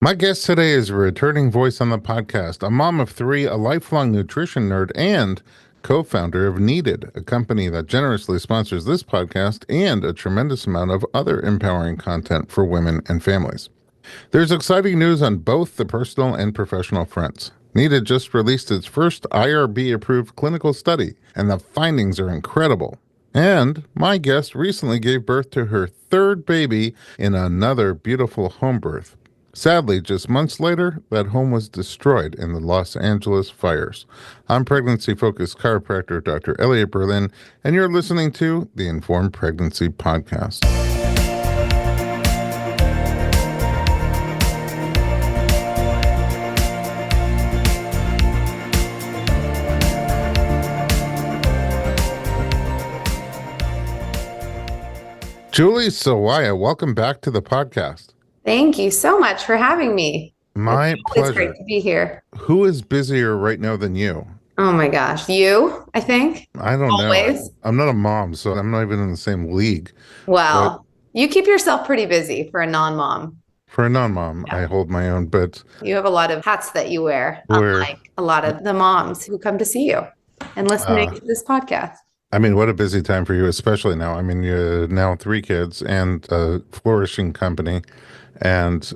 My guest today is a returning voice on the podcast, a mom of three, a lifelong nutrition nerd, and co-founder of Needed, a company that generously sponsors this podcast and a tremendous amount of other empowering content for women and families. There's exciting news on both the personal and professional fronts. Needed just released its first IRB-approved clinical study, and the findings are incredible. And my guest recently gave birth to her third baby in another beautiful home birth. Sadly, just months later, that home was destroyed in the Los Angeles fires. I'm pregnancy-focused chiropractor Dr. Elliot Berlin, and you're listening to the Informed Pregnancy Podcast. Julie Sawaya, welcome back to the podcast. Thank you so much for having me. My pleasure. It's great to be here. Who is busier right now than you? Oh my gosh. You, I think. I don't Always. know. I'm not a mom, so I'm not even in the same league. Well, you keep yourself pretty busy for a non-mom. For a non-mom, Yeah. I hold my own, but You have a lot of hats that you wear, unlike a lot of the moms who come to see you and listening to this podcast. I mean, what a busy time for you, especially now. I mean, you're now 3 kids and a flourishing company and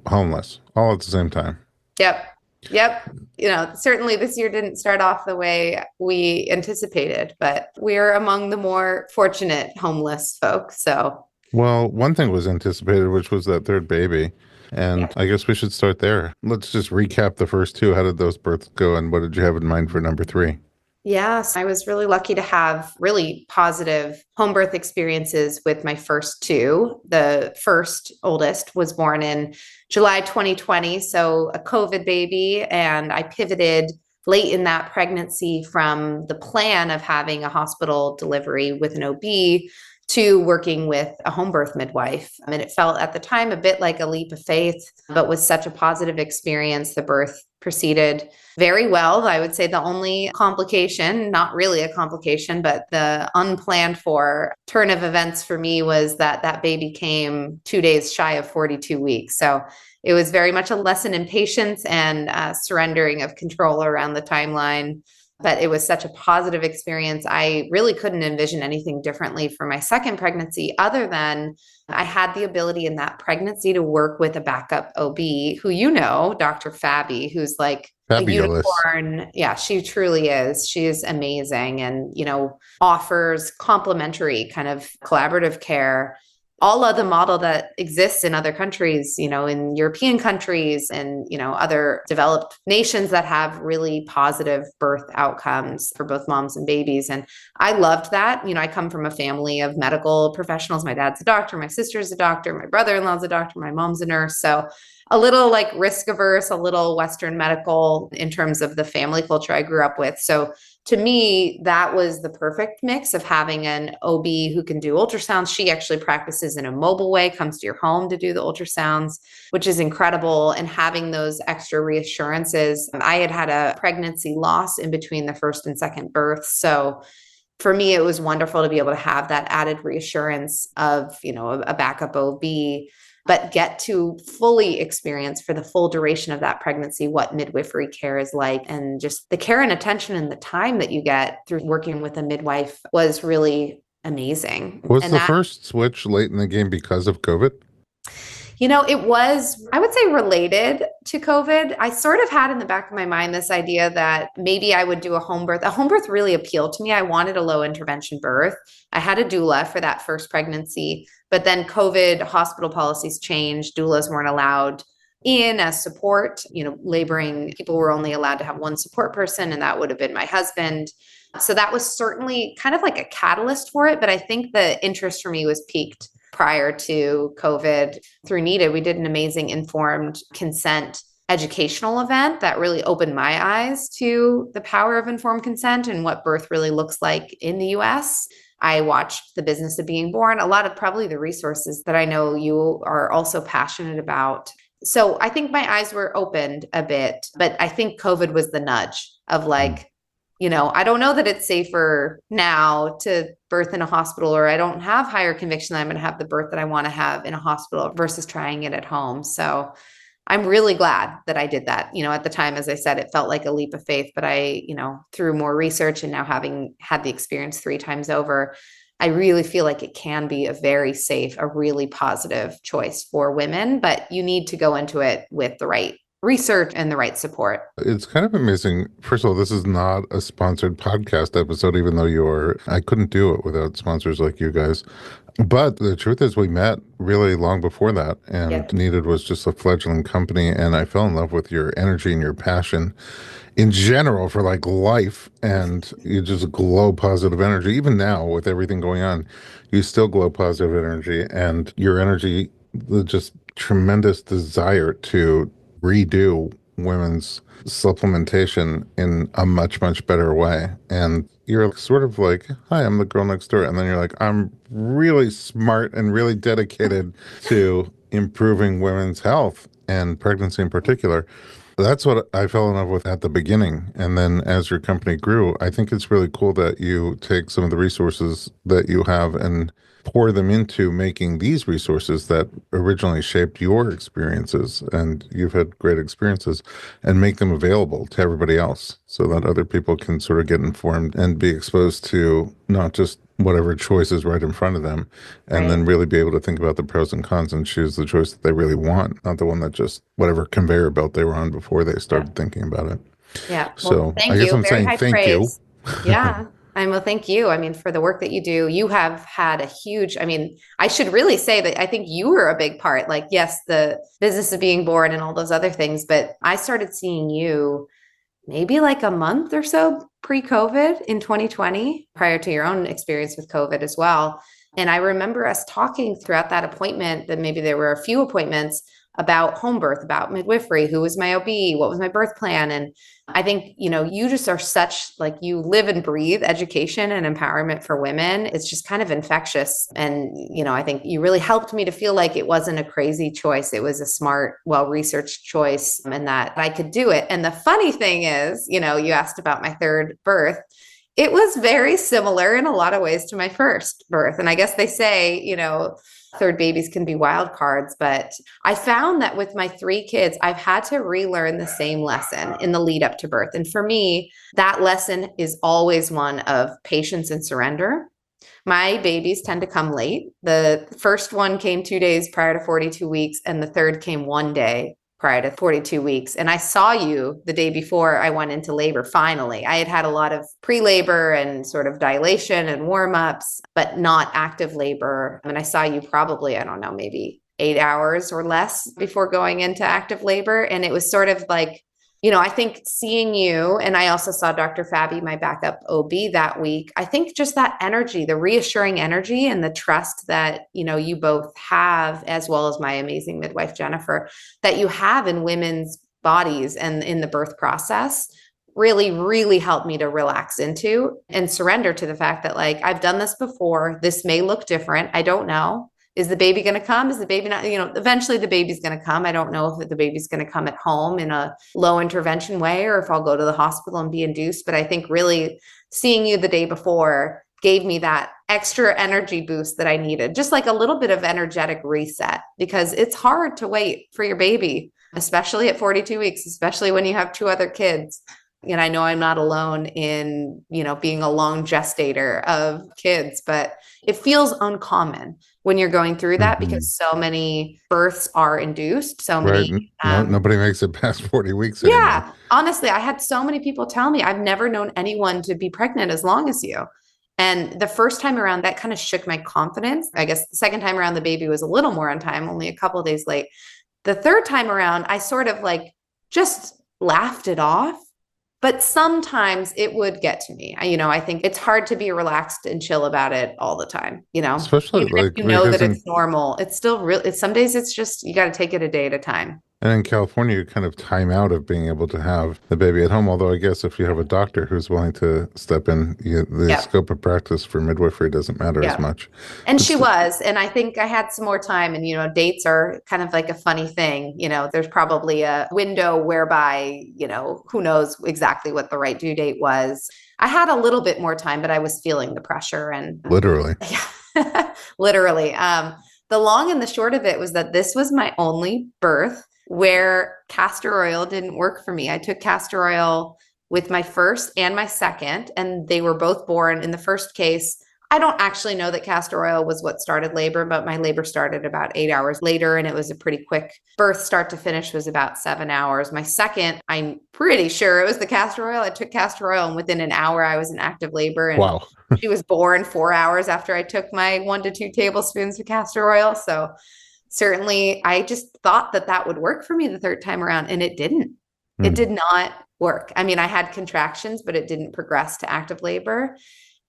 homeless all at the same time. Yep. You know, certainly this year didn't start off the way we anticipated, but we're among the more fortunate homeless folks. So, Well, one thing was anticipated, which was that third baby. And Yeah. I guess we should start there. Let's just recap the first 2. How did those births go, and what did you have in mind for number 3? yes, I was really lucky to have really positive home birth experiences with my first 2. The first oldest was born in July 2020, so a COVID baby, and I pivoted late in that pregnancy from the plan of having a hospital delivery with an OB to working with a home birth midwife. I mean, it felt at the time a bit like a leap of faith, but was such a positive experience. The birth proceeded very well. I would say the only complication, not really a complication, but the unplanned for turn of events for me was that that baby came 2 days shy of 42 weeks. So it was very much a lesson in patience and surrendering of control around the timeline. But it was such a positive experience. I really couldn't envision anything differently for my second pregnancy, other than I had the ability in that pregnancy to work with a backup OB who, you know, Dr. Fabi, who's like Fabulous. a unicorn. Yeah, she truly is. She is amazing and, you know, offers complementary kind of collaborative care, all of the model that exists in other countries, you know, in European countries and, you know, other developed nations that have really positive birth outcomes for both moms and babies. And I loved that. You know, I come from a family of medical professionals. My dad's a doctor, my sister's a doctor, my brother-in-law's a doctor, my mom's a nurse. So a little like risk averse, a little Western medical in terms of the family culture I grew up with. So to me, that was the perfect mix of having an OB who can do ultrasounds. She actually practices in a mobile way, comes to your home to do the ultrasounds, which is incredible. And having those extra reassurances. I had had a pregnancy loss in between the first and second birth. So for me, it was wonderful to be able to have that added reassurance of, you know, a backup OB, but get to fully experience for the full duration of that pregnancy what midwifery care is like. And just the care and attention and the time that you get through working with a midwife was really amazing. Was And the first switch late in the game because of COVID? You know, it was, I would say, related to COVID. I sort of had in the back of my mind this idea that maybe I would do a home birth. A home birth really appealed to me. I wanted a low intervention birth. I had a doula for that first pregnancy, but then COVID hospital policies changed. Doulas weren't allowed in as support. You know, laboring people were only allowed to have one support person, and that would have been my husband. So that was certainly kind of like a catalyst for it. But I think the interest for me was piqued prior to COVID through Needed. We did an amazing informed consent educational event that really opened my eyes to the power of informed consent and what birth really looks like in the US. I watched The Business of Being Born, a lot of probably the resources that I know you are also passionate about. So I think my eyes were opened a bit, but I think COVID was the nudge of like, you know, I don't know that it's safer now to birth in a hospital, or I don't have higher conviction that I'm going to have the birth that I want to have in a hospital versus trying it at home. So I'm really glad that I did that. At the time, as I said, it felt like a leap of faith, but through more research and now having had the experience 3 times over, I really feel like it can be a very safe, a really positive choice for women, but you need to go into it with the right research and the right support. It's kind of amazing. First of all, this is not a sponsored podcast episode, even though I couldn't do it without sponsors like you guys. But the truth is, we met really long before that, and Yeah. Needed was just a fledgling company. And I fell in love with your energy and your passion in general for like life. And you just glow positive energy. Even now, with everything going on, you still glow positive energy, and your energy, the just tremendous desire to redo women's supplementation in a much, much better way. And you're sort of like, hi, I'm the girl next door. And then you're like, I'm really smart and really dedicated to improving women's health and pregnancy in particular. That's what I fell in love with at the beginning. And then as your company grew, I think it's really cool that you take some of the resources that you have and pour them into making these resources that originally shaped your experiences, and you've had great experiences, and make them available to everybody else so that other people can sort of get informed and be exposed to not just whatever choice is right in front of them, and then Right. really be able to think about the pros and cons and choose the choice that they really want, not the one that just whatever conveyor belt they were on before they Yeah. started thinking about it. Yeah. Well, So I thank guess you. I'm Very saying high thank you. praise. Yeah. Well, thank you. For the work that you do, you have had a huge, I should really say that I think you were a big part. Like, yes, the business of being born and all those other things, but I started seeing you maybe like a month or so pre-COVID in 2020, prior to your own experience with COVID as well. And I remember us talking throughout that appointment, that maybe there were a few appointments about home birth, about midwifery, who was my OB, what was my birth plan. And I think, you just are such, like, you live and breathe education and empowerment for women. It's just kind of infectious. And, I think you really helped me to feel like it wasn't a crazy choice. It was a smart, well-researched choice, and that I could do it. And the funny thing is, you asked about my third birth. It was very similar in a lot of ways to my first birth. And I guess they say, third babies can be wild cards, but I found that with my 3 kids, I've had to relearn the same lesson in the lead up to birth. And for me, that lesson is always one of patience and surrender. My babies tend to come late. The first one came 2 days prior to 42 weeks, and the third came 1 day prior to 42 weeks. And I saw you the day before I went into labor. Finally, I had had a lot of pre-labor and sort of dilation and warm-ups, but not active labor. And I saw you probably, I don't know, maybe 8 hours or less before going into active labor. And it was sort of like, I think seeing you, and I also saw Dr. Fabi, my backup OB, that week. I think just that energy, the reassuring energy and the trust that, you both have, as well as my amazing midwife, Jennifer, that you have in women's bodies and in the birth process really, really helped me to relax into and surrender to the fact that, like, I've done this before. This may look different. I don't know. Is the baby going to come? Is the baby not, eventually the baby's going to come. I don't know if the baby's going to come at home in a low intervention way or if I'll go to the hospital and be induced. But I think really seeing you the day before gave me that extra energy boost that I needed, just like a little bit of energetic reset, because it's hard to wait for your baby, especially at 42 weeks, especially when you have 2 other kids. And I know I'm not alone in, being a long gestator of kids, but it feels uncommon when you're going through that Mhm. because so many births are induced. So Right. many, No, nobody makes it past 40 weeks anymore. yeah, honestly, I had so many people tell me I've never known anyone to be pregnant as long as you. And the first time around, that kind of shook my confidence. I guess the second time around, the baby was a little more on time, only a couple of days late. The third time around, I sort of like just laughed it off. But sometimes it would get to me. I think it's hard to be relaxed and chill about it all the time, Especially even if like you know because that it's normal, it's still real. Some days it's just, you got to take it a day at a time. in California, you kind of time out of being able to have the baby at home. Although I guess if you have a doctor who's willing to step in, the Yeah. scope of practice for midwifery doesn't matter as Yeah. much. And But she was, and I think I had some more time. And, dates are kind of like a funny thing. There's probably a window whereby, who knows exactly what the right due date was. I had a little bit more time, but I was feeling the pressure and literally, yeah, literally. The long and the short of it was that this was my only birth where castor oil didn't work for me. I took castor oil with my first and my second, and they were both born. In the first case, I don't actually know that castor oil was what started labor, but my labor started about 8 hours later, and it was a pretty quick birth. Start to finish was about 7 hours. My second, I'm pretty sure it was the castor oil. I took castor oil, and within an hour, I was in active labor. And Wow. she was born 4 hours after I took my 1 to 2 tablespoons of castor oil. So certainly, I just thought that that would work for me the third time around, and it didn't. It did not work. I mean, I had contractions, but it didn't progress to active labor.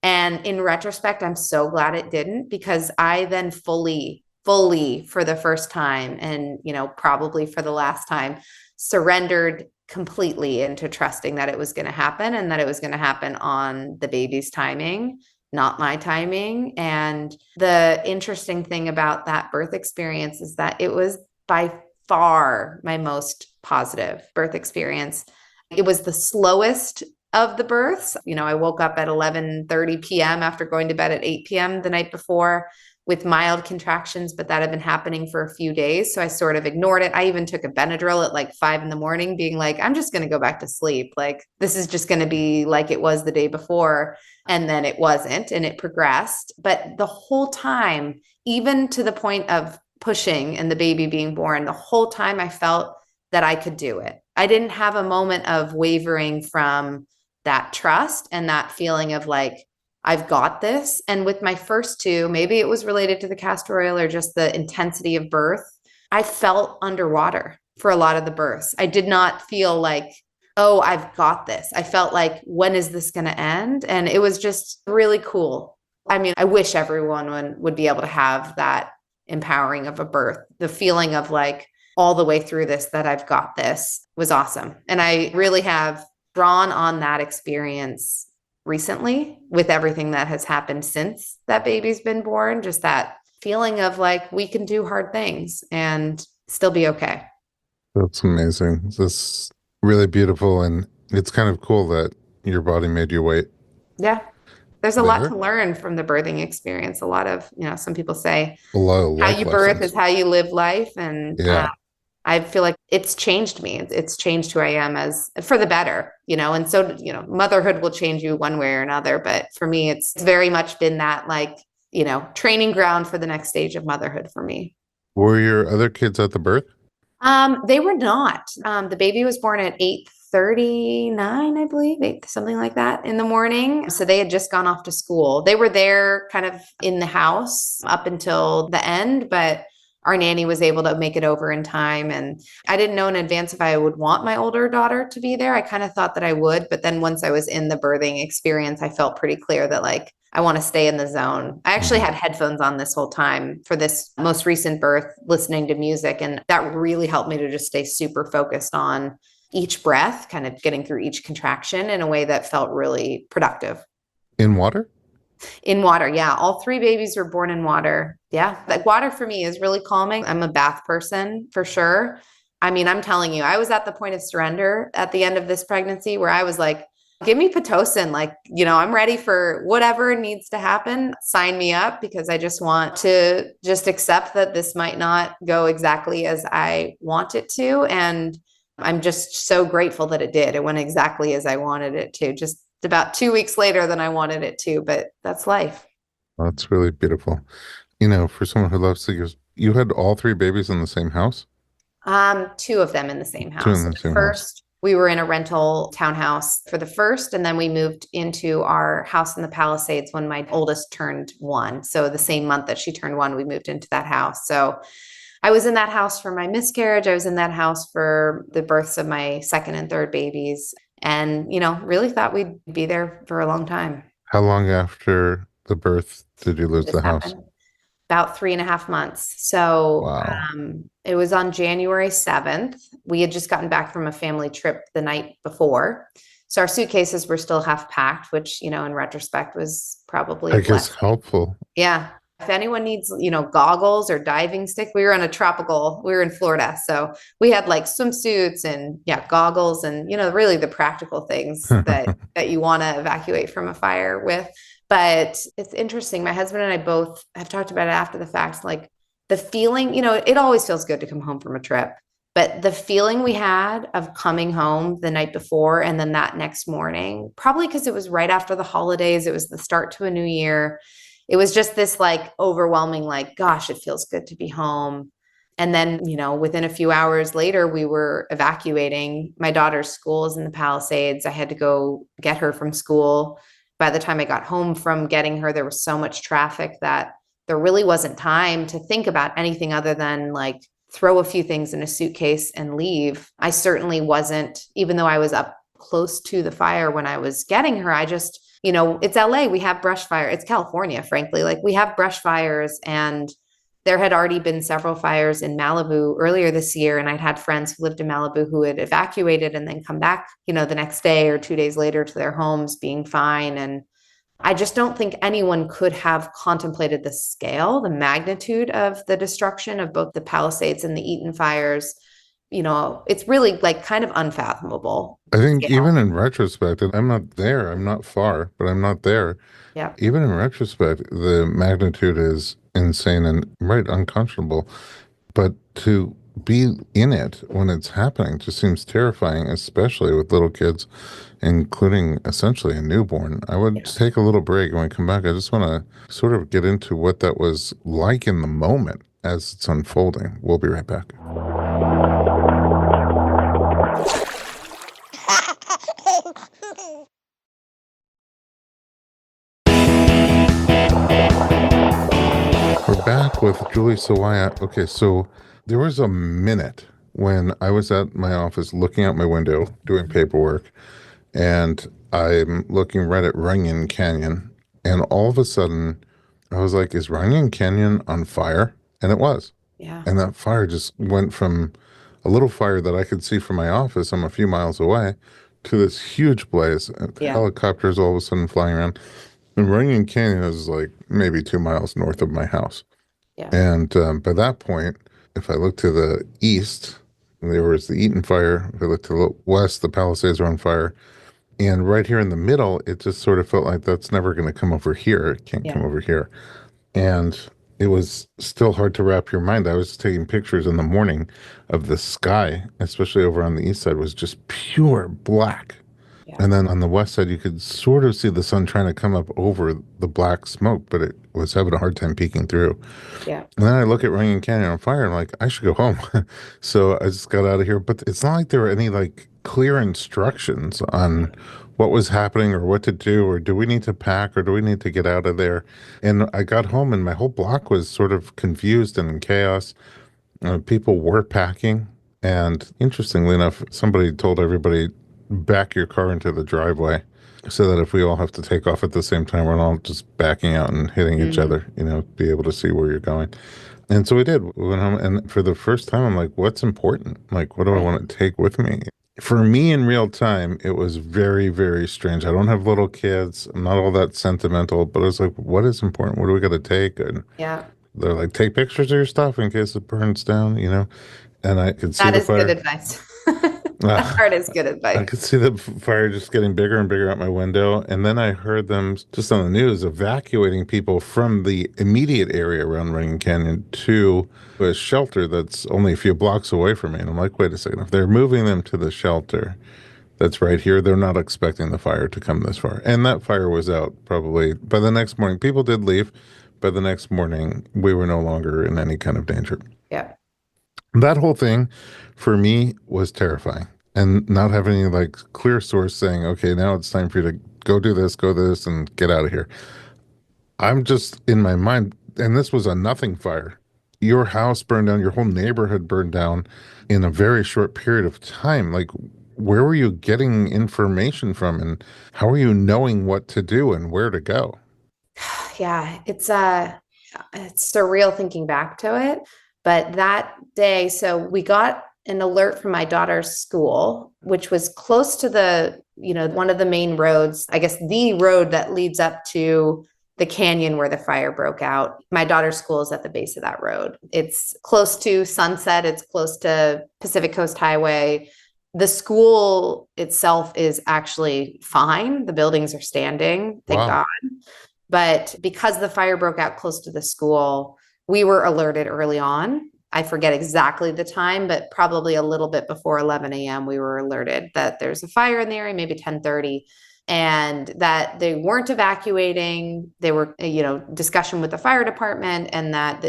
And in retrospect, I'm so glad it didn't, because I then fully for the first time, and, probably for the last time, surrendered completely into trusting that it was going to happen, and that it was going to happen on the baby's timing, not my timing. And the interesting thing about that birth experience is that it was by far my most positive birth experience. It was the slowest of the births. I woke up at 11:30 p.m. after going to bed at 8 p.m. the night before with mild contractions, but that had been happening for a few days. So I sort of ignored it. I even took a Benadryl at like 5 a.m, being like, I'm just going to go back to sleep. Like, this is just going to be like it was the day before. And then it wasn't, and it progressed. But the whole time, even to the point of pushing and the baby being born, the whole time I felt that I could do it. I didn't have a moment of wavering from that trust and that feeling of like, I've got this. And with my first two, maybe it was related to the castor oil or just the intensity of birth, I felt underwater for a lot of the births. I did not feel like, oh, I've got this. I felt like, when is this going to end? And it was just really cool. I mean, I wish everyone would be able to have that empowering of a birth. The feeling of like, all the way through this, that I've got this, was awesome. And I really have drawn on that experience recently with everything that has happened since that baby's been born. Just that feeling of like, we can do hard things and still be okay. That's amazing. That's really beautiful. And it's kind of cool that your body made you wait Yeah. There's a lot there. to learn from the birthing experience. A lot of, some people say A lot of how life you birth lessons. is how you live life. And Yeah. I feel like it's changed me. It's changed who I am as for the better, and so, motherhood will change you one way or another. But for me, it's very much been that like, training ground for the next stage of motherhood for me. Were your other kids at the birth? They were not. The baby was born at 8:39, I believe, something like that in the morning. So they had just gone off to school. They were there kind of in the house up until the end, but our nanny was able to make it over in time. And I didn't know in advance if I would want my older daughter to be there. I kind of thought that I would, but then once I was in the birthing experience, I felt pretty clear that like, I want to stay in the zone. I actually had headphones on this whole time for this most recent birth, listening to music. And that really helped me to just stay super focused on each breath, kind of getting through each contraction in a way that felt really productive. In water? In water, yeah. All 3 babies were born in water. Yeah. Like, water for me is really calming. I'm a bath person for sure. I mean, I'm telling you, I was at the point of surrender at the end of this pregnancy where I was like, give me Pitocin. Like, I'm ready for whatever needs to happen. Sign me up, because I just want to just accept that this might not go exactly as I want it to. And I'm just so grateful that it did. It went exactly as I wanted it to. Just about 2 weeks later than I wanted it to, but that's life. That's really beautiful. For someone who loves to give, you had all 3 babies in the same house? 2 of them in the same 2 house. in So the the same house. first, we were in a rental townhouse for the first, and then we moved into our house in the Palisades when my oldest turned 1. So the same month that she turned 1, we moved into that house. So I was in that house for my miscarriage. I was in that house for the births of my second and third babies, and, really thought we'd be there for a long time. How long after the birth did you lose This the house? happened about 3.5 months. So Wow. it was on January 7th. We had just gotten back from a family trip the night before. So our suitcases were still half packed, which, in retrospect was probably I a guess blessing. helpful. Yeah. If anyone needs, goggles or diving stick, we were in Florida. So we had like swimsuits and goggles and, really the practical things that you want to evacuate from a fire with. But it's interesting. My husband and I both have talked about it after the fact, like the feeling, it always feels good to come home from a trip. But the feeling we had of coming home the night before and then that next morning, probably because it was right after the holidays, it was the start to a new year. It was just this like overwhelming, like, gosh, it feels good to be home. And then, within a few hours later, we were evacuating. My daughter's school is in the Palisades. I had to go get her from school. By the time I got home from getting her, there was so much traffic that there really wasn't time to think about anything other than like throw a few things in a suitcase and leave. I certainly wasn't, even though I was up close to the fire when I was getting her, I just, it's LA, we have brush fire. It's California, frankly. Like we have brush fires, and there had already been several fires in Malibu earlier this year. And I'd had friends who lived in Malibu who had evacuated and then come back, the next day or 2 days later to their homes being fine. And I just don't think anyone could have contemplated the scale, the magnitude of the destruction of both the Palisades and the Eaton fires. It's really like kind of unfathomable. I think Scale. even in retrospect, and I'm not there, I'm not far, but I'm not there. Yeah. Even in retrospect, the magnitude is insane and right, unconscionable. But to be in it when it's happening just seems terrifying, especially with little kids, including essentially a newborn. I would take a little break. When we come back, I just want to sort of get into what that was like in the moment as it's unfolding. We'll be right back. We're back with Julie Sawaya. Okay, so there was a minute when I was at my office looking out my window doing paperwork, and I'm looking right at Runyon Canyon, and all of a sudden I was like, is Runyon Canyon on fire? And it was. Yeah. And that fire just went from a little fire that I could see from my office, I'm a few miles away, to this huge blaze. Yeah. Helicopters all of a sudden flying around. And Runyon Canyon is like maybe 2 miles north of my house. Yeah. And by that point, if I look to the east, there was the Eaton fire. If I look to the west, the Palisades are on fire. And right here in the middle, it just sort of felt like that's never going to come over here. It can't come over here. And it was still hard to wrap your mind. I was taking pictures in the morning of the sky, especially over on the east side, was just pure black. Yeah. And then on the west side, you could sort of see the sun trying to come up over the black smoke, but it was having a hard time peeking through. Yeah. And then I look at Runyon Canyon on fire, and I'm like, I should go home. So I just got out of here. But it's not like there were any like clear instructions on what was happening or what to do, or do we need to pack, or do we need to get out of there? And I got home and my whole block was sort of confused and in chaos. People were packing. And interestingly enough, somebody told everybody, back your car into the driveway so that if we all have to take off at the same time, we're not just backing out and hitting each other, be able to see where you're going. And so we did. We went home, and for the first time, I'm like, what's important? Like, what do I want to take with me? For me in real time, it was very, very strange. I don't have little kids. I'm not all that sentimental, but I was like, what is important? What do we got to take? And they're like, take pictures of your stuff in case it burns down, And I could see that the is fire. Good advice. That part is good advice. I could see the fire just getting bigger and bigger out my window. And then I heard them just on the news evacuating people from the immediate area around Runyon Canyon to a shelter that's only a few blocks away from me. And I'm like, wait a second, if they're moving them to the shelter that's right here, they're not expecting the fire to come this far. And that fire was out probably by the next morning. People did leave. By the next morning, we were no longer in any kind of danger. Yeah. That whole thing for me was terrifying, and not having any like clear source saying, okay, now it's time for you to go do this, and get out of here. I'm just in my mind, and this was a nothing fire. Your house burned down, your whole neighborhood burned down in a very short period of time. Like, where were you getting information from, and how are you knowing what to do and where to go? Yeah, it's surreal thinking back to it. But that day, so we got an alert from my daughter's school, which was close to the, one of the main roads, I guess the road that leads up to the canyon where the fire broke out. My daughter's school is at the base of that road. It's close to Sunset. It's close to Pacific Coast Highway. The school itself is actually fine. The buildings are standing, thank God. But because the fire broke out close to the school, we were alerted early on. I forget exactly the time, but probably a little bit before 11 a.m. we were alerted that there's a fire in the area, maybe 10:30, and that they weren't evacuating. They were, discussion with the fire department, and that,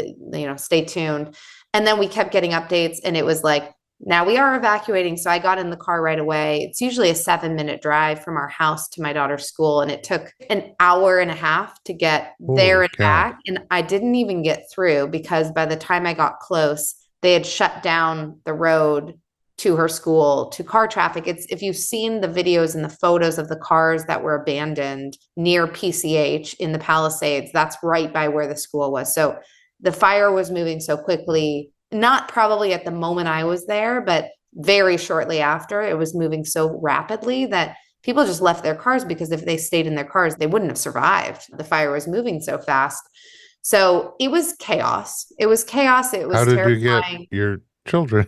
stay tuned. And then we kept getting updates, and it was like, now we are evacuating. So I got in the car right away. It's usually a 7-minute drive from our house to my daughter's school. And it took an hour and a half to get there Holy and cow. back. And I didn't even get through because by the time I got close, they had shut down the road to her school to car traffic. It's, if you've seen the videos and the photos of the cars that were abandoned near PCH in the Palisades, that's right by where the school was. So the fire was moving so quickly, not probably at the moment I was there, but very shortly after. It was moving so rapidly that people just left their cars, because if they stayed in their cars, they wouldn't have survived. The fire was moving so fast. So it was chaos. It was chaos. It was How did terrifying. you get your children?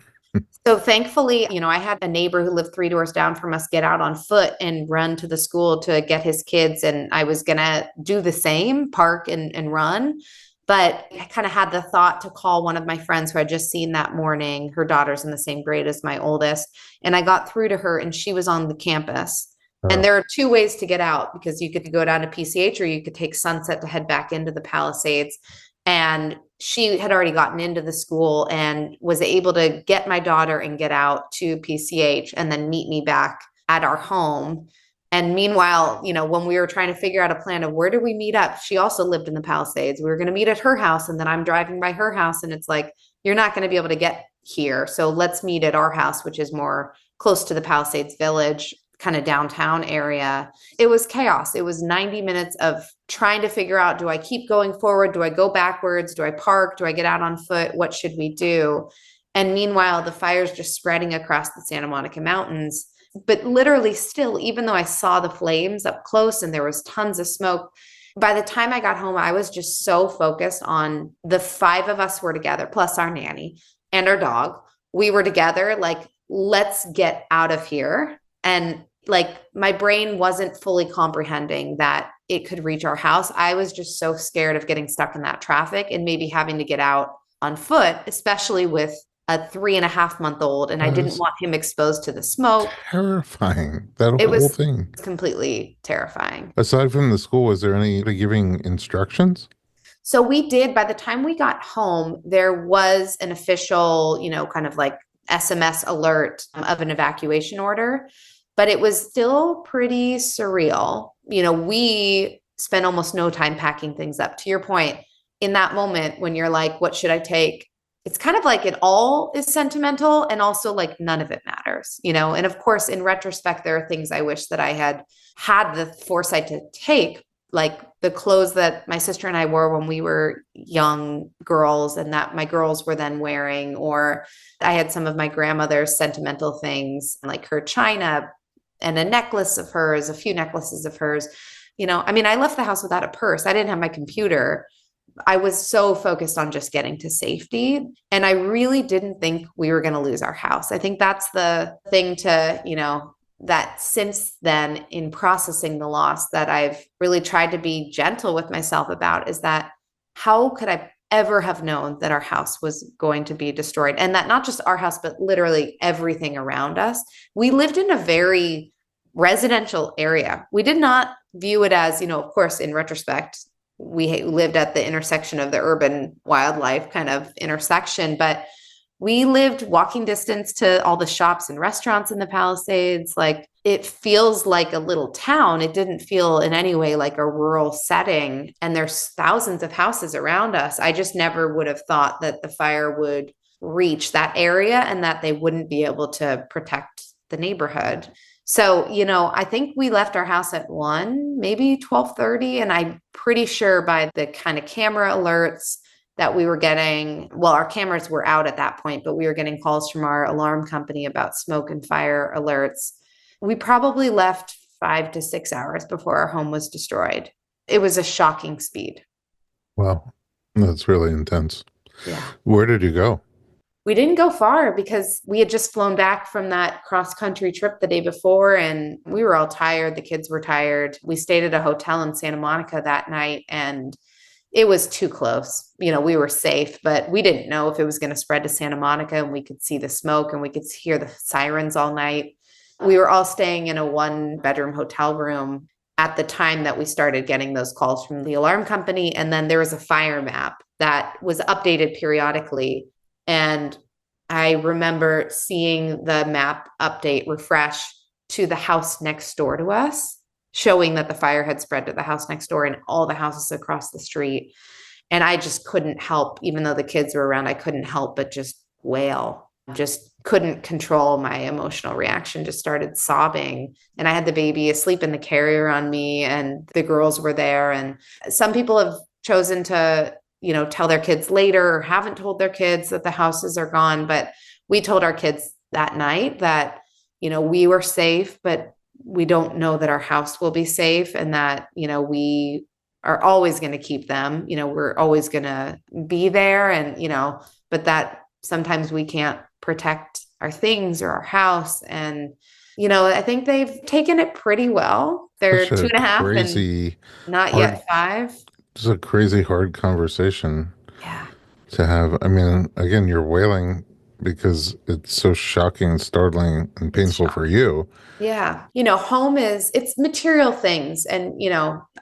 So thankfully, I had a neighbor who lived 3 doors down from us get out on foot and run to the school to get his kids. And I was going to do the same, park and run. But I kind of had the thought to call one of my friends who I'd just seen that morning. Her daughter's in the same grade as my oldest. And I got through to her, and she was on the campus. And there are 2 ways to get out, because you could go down to PCH or you could take Sunset to head back into the Palisades. And she had already gotten into the school and was able to get my daughter and get out to PCH and then meet me back at our home. And meanwhile, when we were trying to figure out a plan of where do we meet up, she also lived in the Palisades. We were going to meet at her house, and then I'm driving by her house, and it's like, you're not going to be able to get here. So let's meet at our house, which is more close to the Palisades Village, kind of downtown area. It was chaos. It was 90 minutes of trying to figure out, do I keep going forward? Do I go backwards? Do I park? Do I get out on foot? What should we do? And meanwhile, the fire's just spreading across the Santa Monica Mountains. But literally still, even though I saw the flames up close and there was tons of smoke, by the time I got home, I was just so focused on the 5 of us were together, plus our nanny and our dog. We were together, like, let's get out of here. And like, my brain wasn't fully comprehending that it could reach our house. I was just so scared of getting stuck in that traffic and maybe having to get out on foot, especially with a 3.5-month-old. And I didn't want him exposed to the smoke. Terrifying. That It whole was thing. completely terrifying. Aside from the school, was there anybody giving instructions? So we did, by the time we got home, there was an official, kind of like SMS alert of an evacuation order, but it was still pretty surreal. We spent almost no time packing things up. To your point, in that moment when you're like, what should I take? It's kind of like it all is sentimental, and also like none of it matters, and of course, in retrospect, there are things I wish that I had the foresight to take, like the clothes that my sister and I wore when we were young girls and that my girls were then wearing, or I had some of my grandmother's sentimental things, like her china and a necklace of hers, a few necklaces of hers. I left the house without a purse. I didn't have my computer. I was so focused on just getting to safety. And I really didn't think we were going to lose our house. I think that's the thing to, that since then, in processing the loss, that I've really tried to be gentle with myself about, is that how could I ever have known that our house was going to be destroyed? And that not just our house, but literally everything around us. We lived in a very residential area. We did not view it as, of course, in retrospect, we lived at the intersection of the urban wildlife kind of intersection, but we lived walking distance to all the shops and restaurants in the Palisades. Like, it feels like a little town. It didn't feel in any way like a rural setting. And there's thousands of houses around us. I just never would have thought that the fire would reach that area and that they wouldn't be able to protect the neighborhood. So, I think we left our house at 1, maybe 12:30. And I'm pretty sure by the kind of camera alerts that we were getting, well, our cameras were out at that point, but we were getting calls from our alarm company about smoke and fire alerts. We probably left 5 to 6 hours before our home was destroyed. It was a shocking speed. Wow. That's really intense. Yeah. Where did you go? We didn't go far because we had just flown back from that cross-country trip the day before, and we were all tired. The kids were tired. We stayed at a hotel in Santa Monica that night, and it was too close. We were safe, but we didn't know if it was going to spread to Santa Monica, and we could see the smoke and we could hear the sirens all night. We were all staying in a 1-bedroom hotel room at the time that we started getting those calls from the alarm company. And then there was a fire map that was updated periodically. And I remember seeing the map update refresh to the house next door to us, showing that the fire had spread to the house next door and all the houses across the street. And I just couldn't help, even though the kids were around, I couldn't help but just wail. Just couldn't control my emotional reaction, just started sobbing. And I had the baby asleep in the carrier on me, and the girls were there. And some people have chosen to, tell their kids later, or haven't told their kids that the houses are gone. But we told our kids that night that, we were safe, but we don't know that our house will be safe, and that, we are always going to keep them, we're always going to be there. And, but that sometimes we can't protect our things or our house. And, I think they've taken it pretty well. They're 2.5 and not yet 5. It's a crazy hard conversation Yeah. to have. I mean, again, you're wailing because it's so shocking and startling and painful for you. Yeah. Home it's material things. And,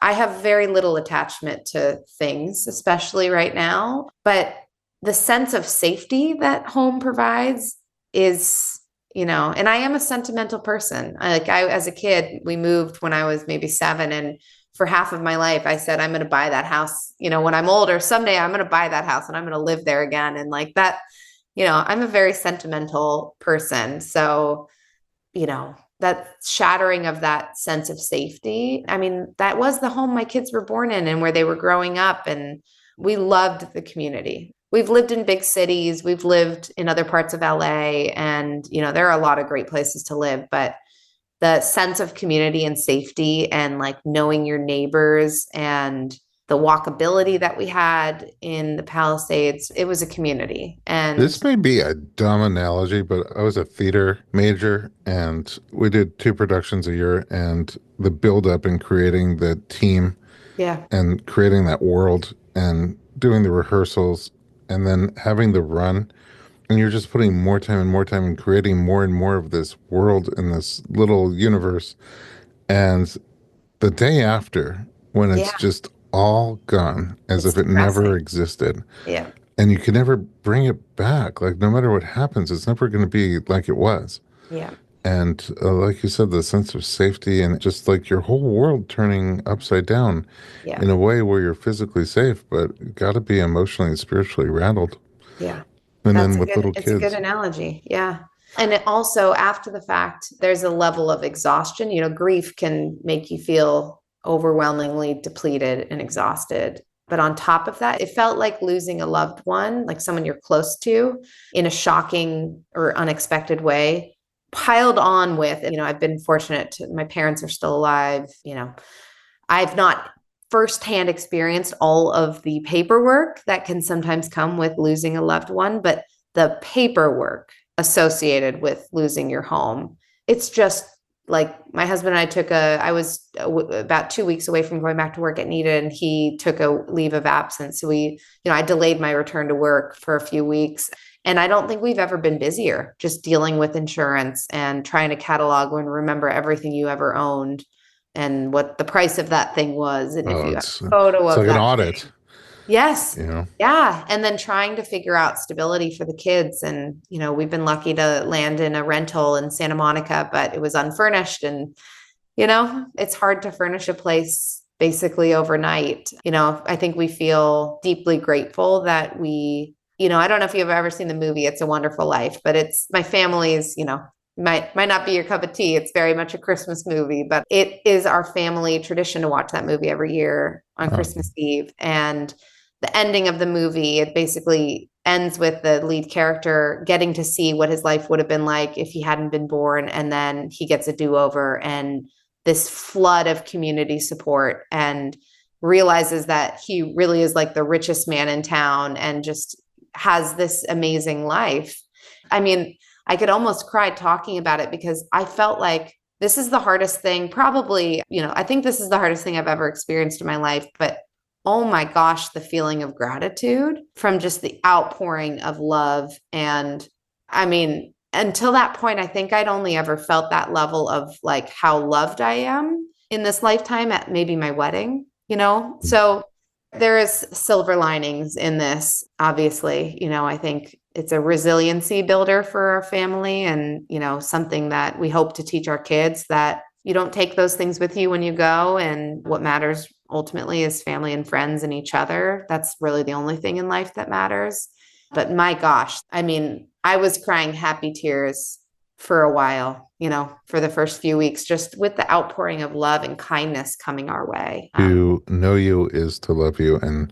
I have very little attachment to things, especially right now. But the sense of safety that home provides is, and I am a sentimental person. As a kid, we moved when I was maybe 7. And for half of my life, I said, I'm going to buy that house. When I'm older, someday I'm going to buy that house and I'm going to live there again. And like that, I'm a very sentimental person. So, that shattering of that sense of safety. I mean, that was the home my kids were born in and where they were growing up. And we loved the community. We've lived in big cities. We've lived in other parts of LA. And, there are a lot of great places to live, but the sense of community and safety and like knowing your neighbors and the walkability that we had in the Palisades, it was a community. And this may be a dumb analogy, but I was a theater major and we did 2 productions a year, and the build up and creating the team and creating that world and doing the rehearsals and then having the run. And you're just putting more time and more time and creating more and more of this world in this little universe. And the day after, when it's just all gone, as if it never existed. Yeah. And you can never bring it back. Like, no matter what happens, it's never going to be like it was. Yeah. And like you said, the sense of safety and just like your whole world turning upside down in a way where you're physically safe, but got to be emotionally and spiritually rattled. Yeah. And then with little kids. It's a good analogy. Yeah. And it also, after the fact, there's a level of exhaustion. Grief can make you feel overwhelmingly depleted and exhausted. But on top of that, it felt like losing a loved one, like someone you're close to, in a shocking or unexpected way, piled on with, I've been fortunate my parents are still alive. I've not firsthand experienced all of the paperwork that can sometimes come with losing a loved one, but the paperwork associated with losing your home, it's just like my husband and I was about 2 weeks away from going back to work at Needed, and he took a leave of absence. So I delayed my return to work for a few weeks. And I don't think we've ever been busier, just dealing with insurance and trying to catalog and remember everything you ever owned and what the price of that thing was. And if you have a photo of like that an audit. thing. Yes. Yeah. And then trying to figure out stability for the kids. And, we've been lucky to land in a rental in Santa Monica, but it was unfurnished. And, it's hard to furnish a place basically overnight. I think we feel deeply grateful that I don't know if you've ever seen the movie It's a Wonderful Life, but it's my family's, might not be your cup of tea. It's very much a Christmas movie, but it is our family tradition to watch that movie every year on Christmas Eve. And the ending of the movie, it basically ends with the lead character getting to see what his life would have been like if he hadn't been born. And then he gets a do-over and this flood of community support, and realizes that he really is like the richest man in town and just has this amazing life. I mean, I could almost cry talking about it because I felt like this is the hardest thing, probably, I think this is the hardest thing I've ever experienced in my life, but oh my gosh, the feeling of gratitude from just the outpouring of love. And I mean, until that point, I think I'd only ever felt that level of like how loved I am in this lifetime at maybe my wedding, you know? So there is silver linings in this, obviously. I think it's a resiliency builder for our family, and, something that we hope to teach our kids, that you don't take those things with you when you go. And what matters ultimately is family and friends and each other. That's really the only thing in life that matters. But my gosh, I mean, I was crying happy tears for a while, for the first few weeks, just with the outpouring of love and kindness coming our way. To know you is to love you. And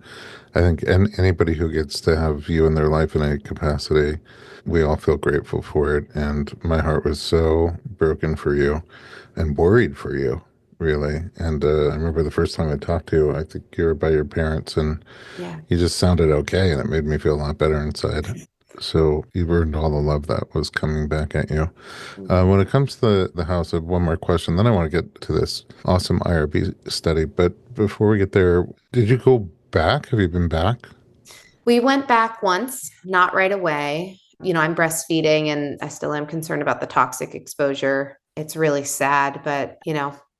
I think anybody who gets to have you in their life in a capacity, we all feel grateful for it. And my heart was so broken for you and worried for you, really. And I remember the first time I talked to you, I think you were by your parents, and Yeah. you just sounded okay. And it made me feel a lot better inside. So you've earned all the love that was coming back at you. When it comes to the house, I have one more question. Then I want to get to this awesome IRB study. But before we get there, did you go back? Have you been back? We went back once, not right away. I'm breastfeeding and I still am concerned about the toxic exposure. It's really sad, but,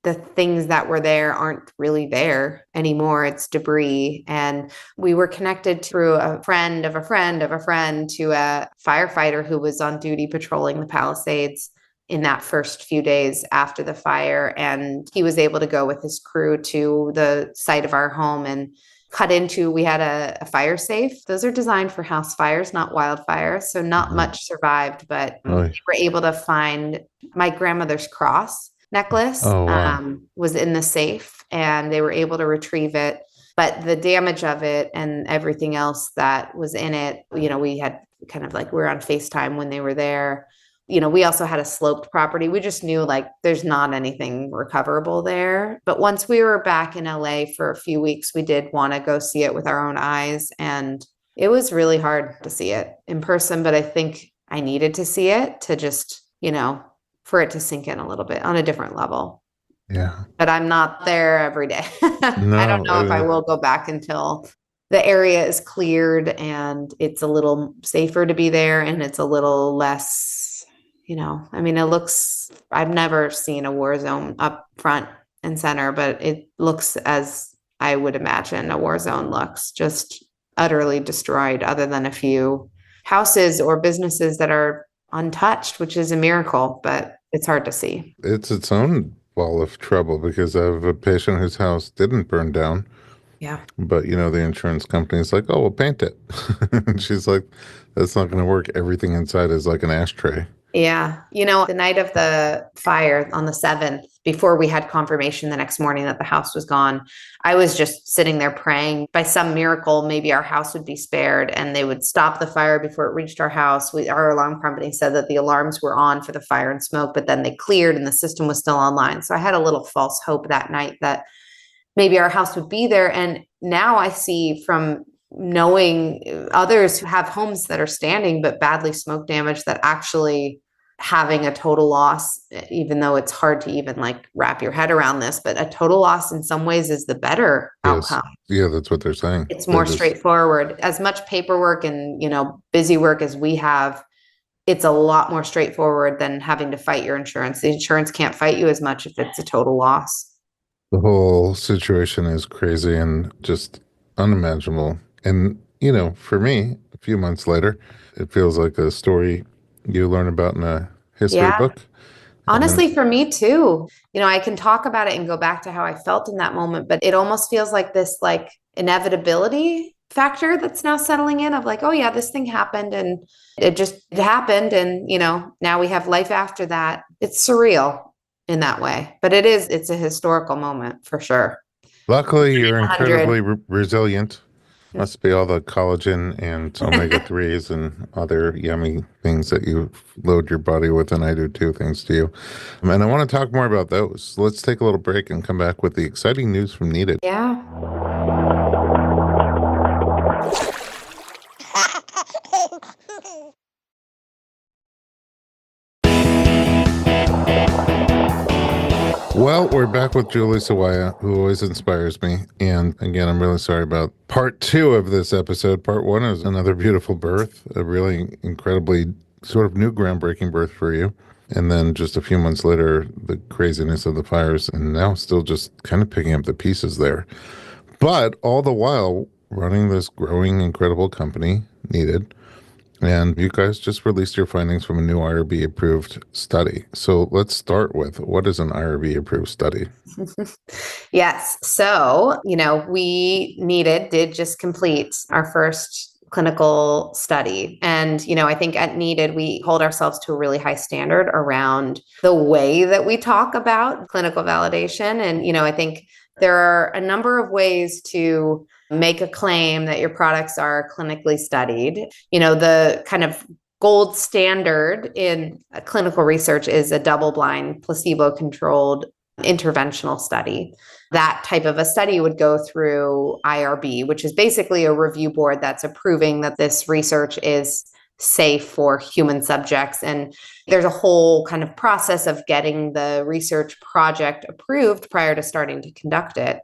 the things that were there aren't really there anymore. It's debris. And we were connected through a friend of a friend of a friend to a firefighter who was on duty patrolling the Palisades in that first few days after the fire. And he was able to go with his crew to the site of our home and we had a fire safe. Those are designed for house fires, not wildfires. So not much survived, but we were able to find my grandmother's cross necklace Oh, wow. was in the safe, and they were able to retrieve it. But the damage of it and everything else that was in it, we had kind of like, we were on FaceTime when they were there. We also had a sloped property. We just knew like there's not anything recoverable there. But once we were back in LA for a few weeks, we did want to go see it with our own eyes. And it was really hard to see it in person, but I think I needed to see it to just, for it to sink in a little bit on a different level. Yeah. But I'm not there every day. I don't No, know if I will go back until the area is cleared and it's a little safer to be there and it's a little less, I've never seen a war zone up front and center, but it looks as I would imagine a war zone looks, just utterly destroyed, other than a few houses or businesses that are untouched, which is a miracle, but it's hard to see. it's its own ball of trouble because I have a patient whose house didn't burn down. Yeah. But, the insurance company is like, oh, we'll paint it. And she's like, that's not going to work. Everything inside is like an ashtray. Yeah. The night of the fire on the 7th, before we had confirmation the next morning that the house was gone, I was just sitting there praying by some miracle, maybe our house would be spared and they would stop the fire before it reached our house. Our alarm company said that the alarms were on for the fire and smoke, but then they cleared and the system was still online. So I had a little false hope that night that maybe our house would be there. And now I see from knowing others who have homes that are standing but badly smoke damaged, that actually having a total loss, even though it's hard to even like wrap your head around this, but a total loss in some ways is the better outcome. Yeah, that's what they're saying. It's more straightforward. As much paperwork and, busy work as we have, it's a lot more straightforward than having to fight your insurance. The insurance can't fight you as much if it's a total loss. The whole situation is crazy and just unimaginable. And, for me, a few months later, it feels like a story you learn about in a history book. Honestly, for me too. I can talk about it and go back to how I felt in that moment, but it almost feels like this like inevitability factor that's now settling in of like, oh yeah, this thing happened and it happened. And, now we have life after that. It's surreal in that way, but it's a historical moment for sure. Luckily, you're incredibly resilient. Must be all the collagen and omega-3s and other yummy things that you load your body with, and I do too, thanks to you. And I want to talk more about those. Let's take a little break and come back with the exciting news from Needed. Yeah. Well, we're back with Julie Sawaya, who always inspires me. And again, I'm really sorry about part 2 of this episode. Part 1 is another beautiful birth, a really incredibly sort of new groundbreaking birth for you. And then just a few months later, the craziness of the fires, and now still just kind of picking up the pieces there. But all the while running this growing, incredible company, Needed. And you guys just released your findings from a new IRB approved study. So let's start with, what is an IRB approved study? Yes. So, we did just complete our first clinical study. And, I think at Needed, we hold ourselves to a really high standard around the way that we talk about clinical validation. And, I think there are a number of ways to make a claim that your products are clinically studied. The kind of gold standard in clinical research is a double-blind, placebo-controlled interventional study. That type of a study would go through IRB, which is basically a review board that's approving that this research is safe for human subjects. And there's a whole kind of process of getting the research project approved prior to starting to conduct it.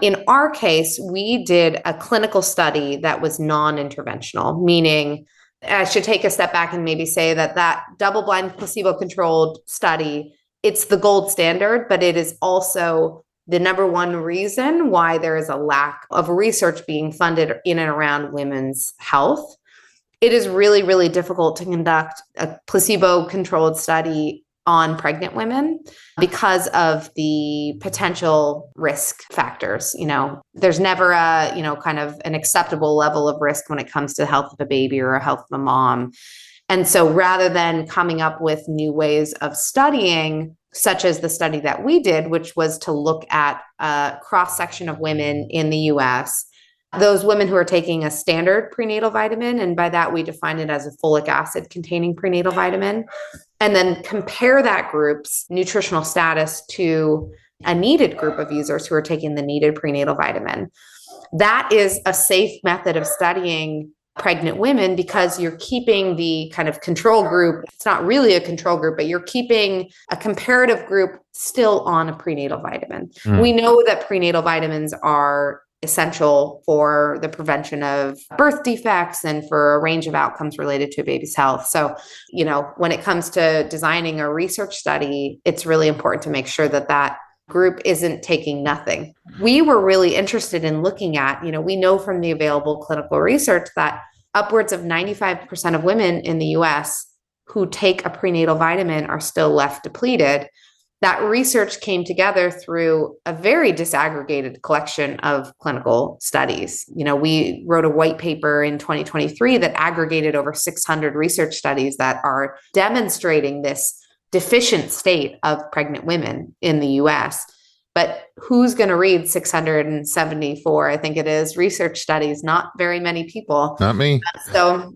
In our case, we did a clinical study that was non-interventional, meaning I should take a step back and maybe say that double-blind placebo-controlled study, it's the gold standard, but it is also the number one reason why there is a lack of research being funded in and around women's health. It is really, really difficult to conduct a placebo-controlled study on pregnant women because of the potential risk factors. There's never a, kind of an acceptable level of risk when it comes to the health of a baby or a health of a mom. And so rather than coming up with new ways of studying, such as the study that we did, which was to look at a cross-section of women in the US, those women who are taking a standard prenatal vitamin, and by that we define it as a folic acid containing prenatal vitamin, and then compare that group's nutritional status to a needed group of users who are taking the needed prenatal vitamin. That is a safe method of studying pregnant women because you're keeping the kind of control group, it's not really a control group, but you're keeping a comparative group still on a prenatal vitamin. We know that prenatal vitamins are essential for the prevention of birth defects and for a range of outcomes related to a baby's health. So, when it comes to designing a research study, it's really important to make sure that group isn't taking nothing. We were really interested in looking at, we know from the available clinical research that upwards of 95% of women in the US who take a prenatal vitamin are still left depleted. That research came together through a very disaggregated collection of clinical studies. We wrote a white paper in 2023 that aggregated over 600 research studies that are demonstrating this deficient state of pregnant women in the US. But who's going to read 674, I think it is, research studies? Not very many people. Not me. So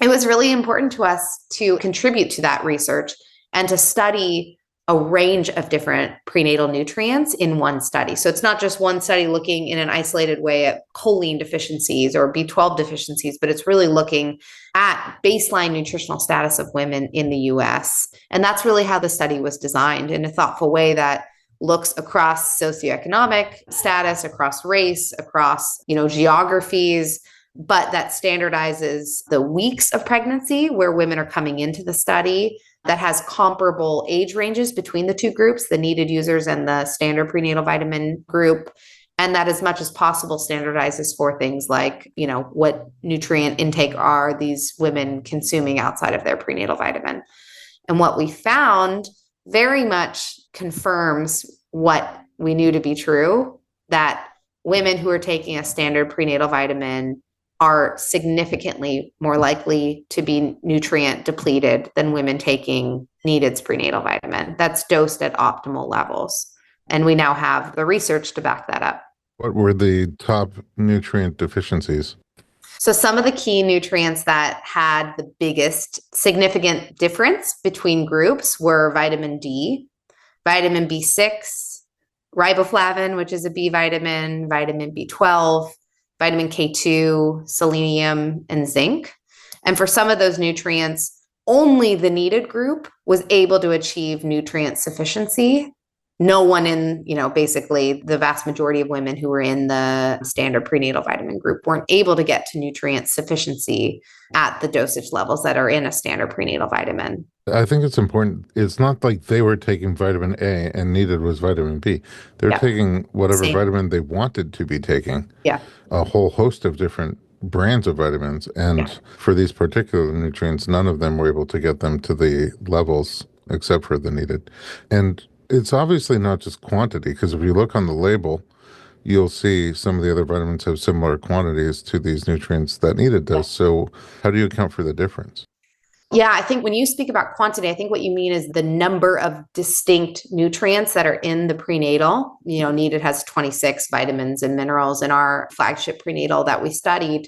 it was really important to us to contribute to that research and to study a range of different prenatal nutrients in one study. So it's not just one study looking in an isolated way at choline deficiencies or B12 deficiencies, but it's really looking at baseline nutritional status of women in the US. And that's really how the study was designed, in a thoughtful way that looks across socioeconomic status, across race, across, geographies, but that standardizes the weeks of pregnancy where women are coming into the study, that has comparable age ranges between the two groups, the needed users and the standard prenatal vitamin group, and that as much as possible standardizes for things like, what nutrient intake are these women consuming outside of their prenatal vitamin. And what we found very much confirms what we knew to be true, that women who are taking a standard prenatal vitamin are significantly more likely to be nutrient depleted than women taking needed prenatal vitamin that's dosed at optimal levels. And we now have the research to back that up. What were the top nutrient deficiencies? So some of the key nutrients that had the biggest significant difference between groups were vitamin D, vitamin B6, riboflavin, which is a B vitamin, vitamin B12, vitamin K2, selenium, and zinc. And for some of those nutrients, only the needed group was able to achieve nutrient sufficiency, no one in, basically the vast majority of women who were in the standard prenatal vitamin group weren't able to get to nutrient sufficiency at the dosage levels that are in a standard prenatal vitamin. I think it's important. It's not like they were taking vitamin A and needed was vitamin B. They're taking whatever Same. vitamin they wanted to be taking, Yeah. a whole host of different brands of vitamins. And for these particular nutrients, none of them were able to get them to the levels except for the needed. And it's obviously not just quantity, because if you look on the label, you'll see some of the other vitamins have similar quantities to these nutrients that needed does. So how do you account for the difference? Yeah, I think when you speak about quantity, I think what you mean is the number of distinct nutrients that are in the prenatal. Needed has 26 vitamins and minerals in our flagship prenatal that we studied.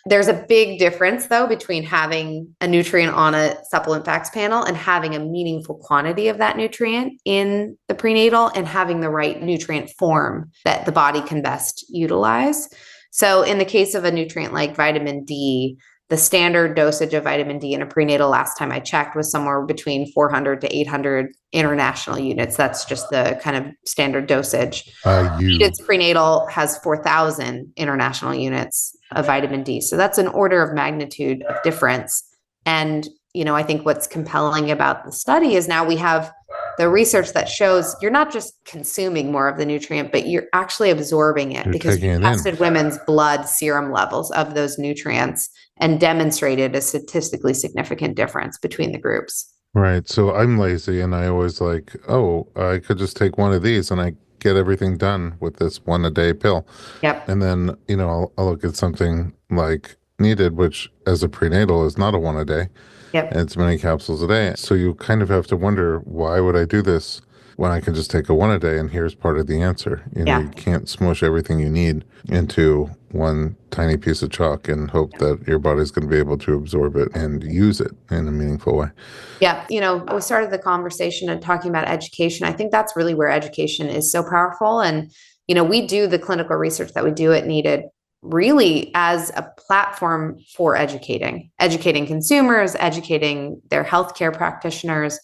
There's a big difference, though, between having a nutrient on a supplement facts panel and having a meaningful quantity of that nutrient in the prenatal and having the right nutrient form that the body can best utilize. So in the case of a nutrient like vitamin D, the standard dosage of vitamin D in a prenatal last time I checked was somewhere between 400 to 800 international units. That's just the kind of standard dosage. Needed's prenatal has 4,000 international units of vitamin D. So that's an order of magnitude of difference. And, I think what's compelling about the study is now we have the research that shows you're not just consuming more of the nutrient, but you're actually absorbing it, because we tested women's blood serum levels of those nutrients and demonstrated a statistically significant difference between the groups. Right. So I'm lazy and I always like, oh, I could just take one of these and I get everything done with this one a day pill. Yep. And then, I'll look at something like needed, which as a prenatal is not a one a day. Yep. And it's many capsules a day. So you kind of have to wonder, why would I do this when I can just take a one a day? And here's part of the answer. You can't smush everything you need into one tiny piece of chalk and hope that your body's going to be able to absorb it and use it in a meaningful way. Yeah. We started the conversation and talking about education. I think that's really where education is so powerful. And, we do the clinical research that we do at Needed really as a platform for educating consumers, educating their healthcare practitioners.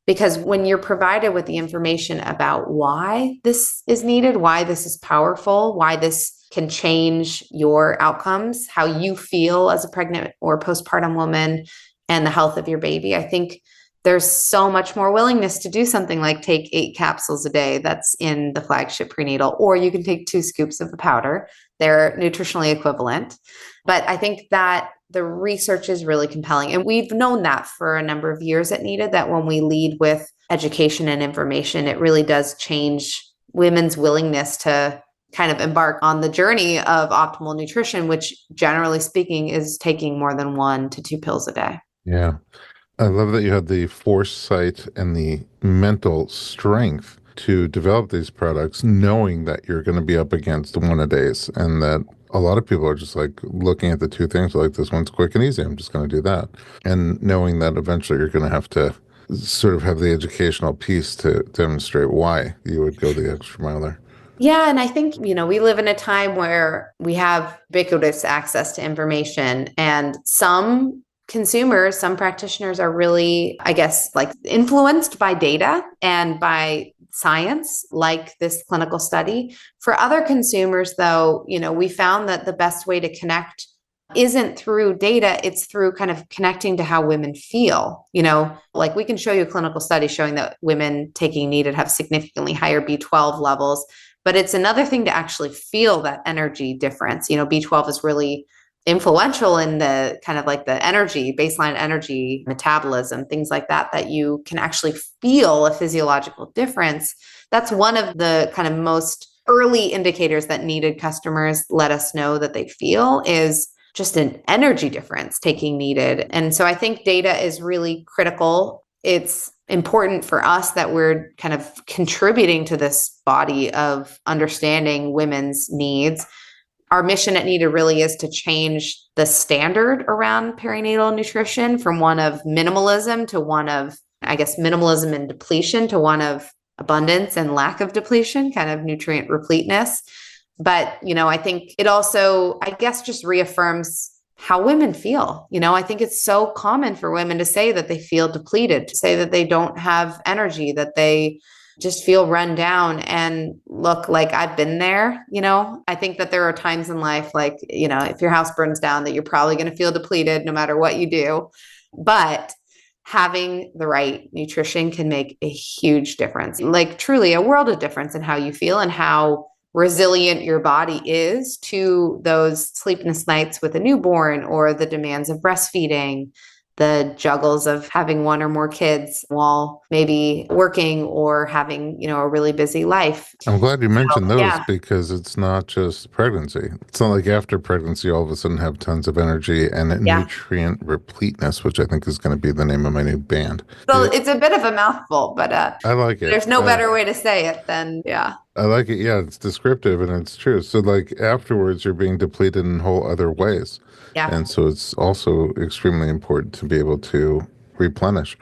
Because when you're provided with the information about why this is needed, why this is powerful, why this can change your outcomes, how you feel as a pregnant or postpartum woman, and the health of your baby, I think there's so much more willingness to do something like take 8 capsules a day that's in the flagship prenatal, or you can take 2 scoops of the powder. They're nutritionally equivalent. But I think that the research is really compelling. And we've known that for a number of years at Needed, that when we lead with education and information, it really does change women's willingness to kind of embark on the journey of optimal nutrition, which generally speaking is taking more than 1 to 2 pills a day. Yeah. I love that you had the foresight and the mental strength to develop these products, knowing that you're going to be up against one a days, and that a lot of people are just like looking at the two things like, this one's quick and easy, I'm just going to do that. And knowing that eventually you're going to have to sort of have the educational piece to demonstrate why you would go the extra mile there. Yeah. And I think, we live in a time where we have ubiquitous access to information, and some consumers, some practitioners are really, I guess, like influenced by data and by science, like this clinical study. For other consumers, though, we found that the best way to connect isn't through data, it's through kind of connecting to how women feel. Like we can show you a clinical study showing that women taking Needed have significantly higher B12 levels, but it's another thing to actually feel that energy difference. B12 is really influential in the kind of like the energy, baseline energy metabolism, things like that, that you can actually feel a physiological difference. That's one of the kind of most early indicators that Needed customers let us know that they feel is just an energy difference taking Needed. And so I think data is really critical. It's important for us that we're kind of contributing to this body of understanding women's needs. Our mission at Needed really is to change the standard around perinatal nutrition from one of minimalism to one of, I guess, minimalism and depletion to one of abundance and lack of depletion, kind of nutrient repleteness. But, I think it also, I guess, just reaffirms how women feel. I think it's so common for women to say that they feel depleted, to say that they don't have energy, that they just feel run down. And look, like I've been there, I think that there are times in life, like, if your house burns down, that you're probably going to feel depleted no matter what you do. But having the right nutrition can make a huge difference, like truly a world of difference in how you feel and how resilient your body is to those sleepless nights with a newborn, or the demands of breastfeeding, the juggles of having one or more kids while maybe working or having, a really busy life. I'm glad you mentioned those Yeah. because it's not just pregnancy. It's not like after pregnancy, all of a sudden have tons of energy and Yeah. nutrient repleteness, which I think is going to be the name of my new band. So it's a bit of a mouthful, but I like it. there's no better way to say it than, yeah. I like it. Yeah, it's descriptive and it's true. So like afterwards, you're being depleted in whole other ways. Yeah. And so it's also extremely important to be able to replenish.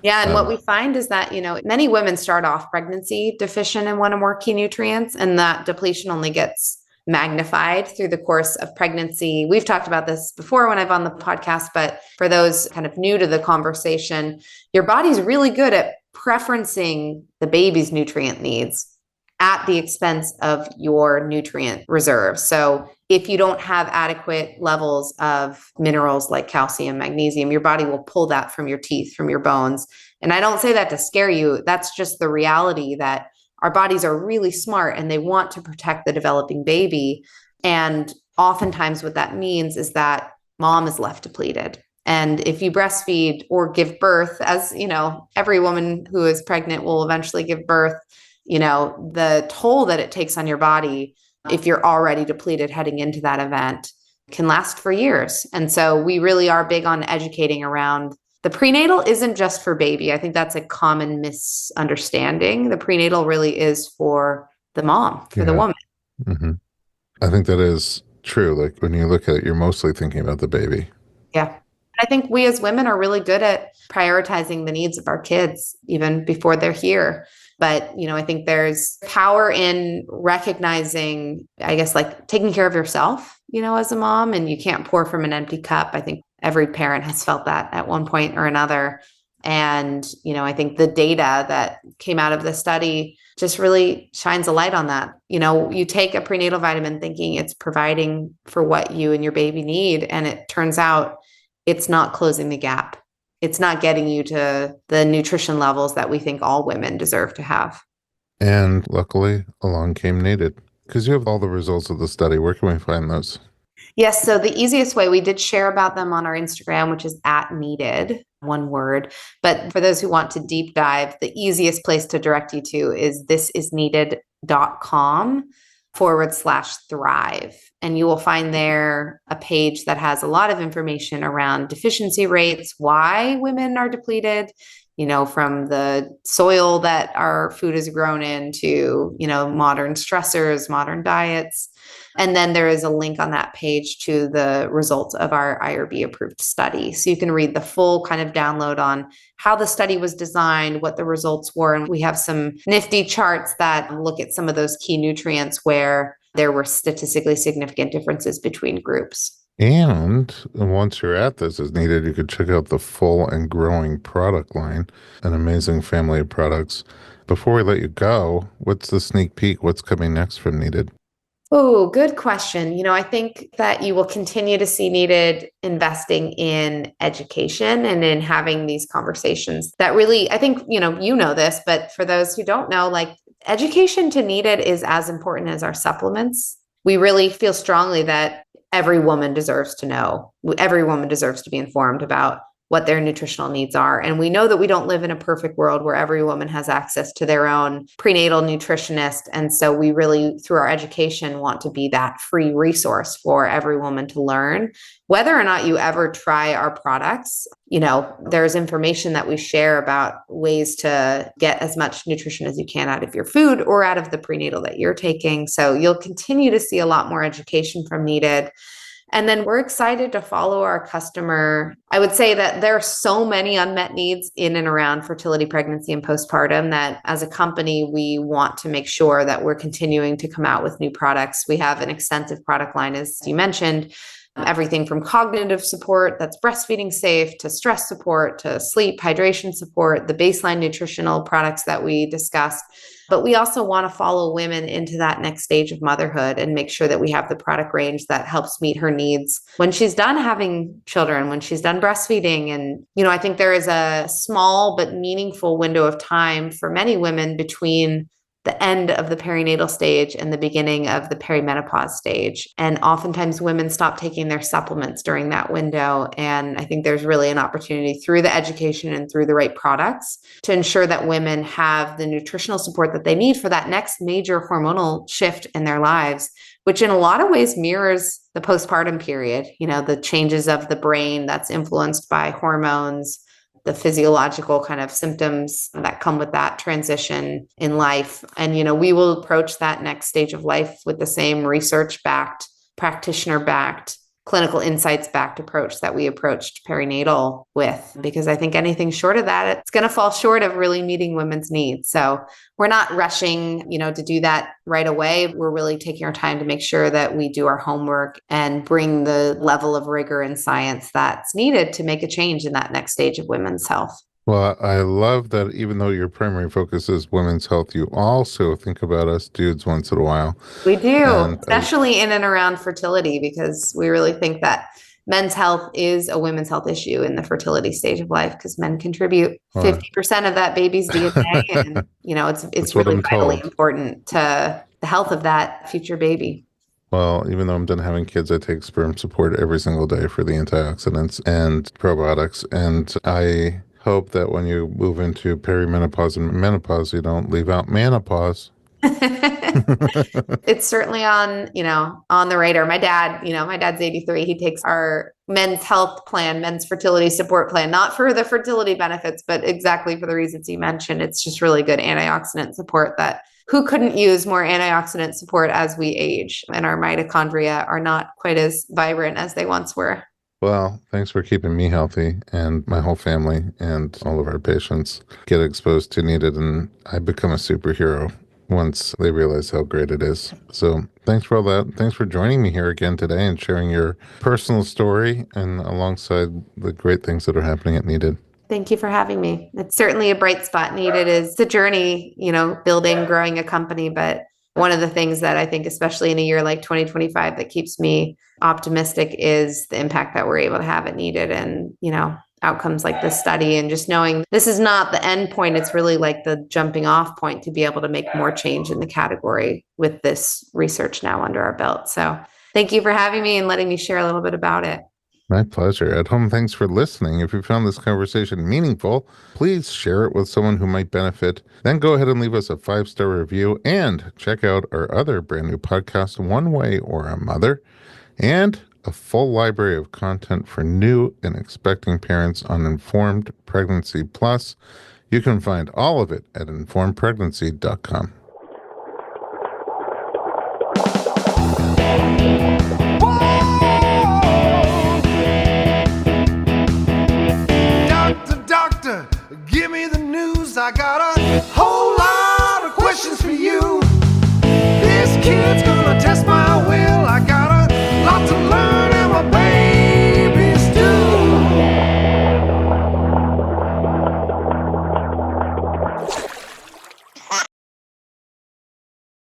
Yeah. And what we find is that, many women start off pregnancy deficient in one or more key nutrients, and that depletion only gets magnified through the course of pregnancy. We've talked about this before when I've on the podcast, but for those kind of new to the conversation, your body's really good at preferencing the baby's nutrient needs at the expense of your nutrient reserve. So if you don't have adequate levels of minerals like calcium, magnesium, your body will pull that from your teeth, from your bones. And I don't say that to scare you. That's just the reality, that our bodies are really smart and they want to protect the developing baby. And oftentimes what that means is that mom is left depleted. And if you breastfeed or give birth, as every woman who is pregnant will eventually give birth, the toll that it takes on your body, if you're already depleted heading into that event, can last for years. And so we really are big on educating around the prenatal isn't just for baby. I think that's a common misunderstanding. The prenatal really is for the mom, for the woman. Mm-hmm. I think that is true. Like when you look at it, you're mostly thinking about the baby. Yeah. I think we as women are really good at prioritizing the needs of our kids even before they're here. But, I think there's power in recognizing, I guess, like taking care of yourself, as a mom, and you can't pour from an empty cup. I think every parent has felt that at one point or another. And, I think the data that came out of the study just really shines a light on that. You take a prenatal vitamin thinking it's providing for what you and your baby need, and it turns out it's not closing the gap. It's not getting you to the nutrition levels that we think all women deserve to have. And luckily, along came Needed. Because you have all the results of the study. Where can we find those? Yes. So the easiest way, we did share about them on our Instagram, which is @needed, one word. But for those who want to deep dive, the easiest place to direct you to is thisisneeded.com/thrive. And you will find there a page that has a lot of information around deficiency rates, why women are depleted, from the soil that our food is grown in to, modern stressors, modern diets. And then there is a link on that page to the results of our IRB approved study. So you can read the full kind of download on how the study was designed, what the results were. And we have some nifty charts that look at some of those key nutrients where there were statistically significant differences between groups. And once you're at This Is Needed, you could check out the full and growing product line, an amazing family of products. Before we let you go, what's the sneak peek? What's coming next from Needed? Oh, good question. I think that you will continue to see Needed investing in education and in having these conversations that really, I think, you know this, but for those who don't know, like education to Needed is as important as our supplements. We really feel strongly that every woman deserves to know. Every woman deserves to be informed about what their nutritional needs are. And we know that we don't live in a perfect world where every woman has access to their own prenatal nutritionist. And so we really, through our education, want to be that free resource for every woman to learn. Whether or not you ever try our products, there's information that we share about ways to get as much nutrition as you can out of your food or out of the prenatal that you're taking. So you'll continue to see a lot more education from Needed. And then we're excited to follow our customer. I would say that there are so many unmet needs in and around fertility, pregnancy, and postpartum that as a company, we want to make sure that we're continuing to come out with new products. We have an extensive product line, as you mentioned, everything from cognitive support that's breastfeeding safe to stress support to sleep, hydration support, the baseline nutritional products that we discussed. But we also want to follow women into that next stage of motherhood and make sure that we have the product range that helps meet her needs when she's done having children, when she's done breastfeeding. And, I think there is a small but meaningful window of time for many women between the end of the perinatal stage and the beginning of the perimenopause stage. And oftentimes women stop taking their supplements during that window. And I think there's really an opportunity through the education and through the right products to ensure that women have the nutritional support that they need for that next major hormonal shift in their lives, which in a lot of ways mirrors the postpartum period, the changes of the brain that's influenced by hormones, the physiological kind of symptoms that come with that transition in life. And, we will approach that next stage of life with the same research-backed, practitioner-backed, clinical insights-backed approach that we approached perinatal with, because I think anything short of that, it's going to fall short of really meeting women's needs. So we're not rushing, to do that right away. We're really taking our time to make sure that we do our homework and bring the level of rigor and science that's needed to make a change in that next stage of women's health. Well, I love that even though your primary focus is women's health, you also think about us dudes once in a while. We do, especially in and around fertility, because we really think that men's health is a women's health issue in the fertility stage of life, because men contribute 50% of that baby's DNA. And, it's really vitally important to the health of that future baby. Well, even though I'm done having kids, I take sperm support every single day for the antioxidants and probiotics. And I hope that when you move into perimenopause and menopause, you don't leave out menopause. It's certainly on the radar. My dad's 83. He takes our men's health plan, men's fertility support plan, not for the fertility benefits, but exactly for the reasons you mentioned. It's just really good antioxidant support that who couldn't use more antioxidant support as we age, and our mitochondria are not quite as vibrant as they once were. Well, thanks for keeping me healthy, and my whole family and all of our patients get exposed to Needed, and I become a superhero once they realize how great it is. So thanks for all that. Thanks for joining me here again today and sharing your personal story and alongside the great things that are happening at Needed. Thank you for having me. It's certainly a bright spot. Needed is the journey, building, growing a company, but one of the things that I think, especially in a year like 2025, that keeps me optimistic is the impact that we're able to have at Needed, and, outcomes like this study, and just knowing this is not the end point. It's really like the jumping off point to be able to make more change in the category with this research now under our belt. So thank you for having me and letting me share a little bit about it. My pleasure. At home, thanks for listening. If you found this conversation meaningful, please share it with someone who might benefit. Then go ahead and leave us a 5-star review and check out our other brand new podcast, One Way or a Mother, and a full library of content for new and expecting parents on Informed Pregnancy Plus. You can find all of it at informedpregnancy.com.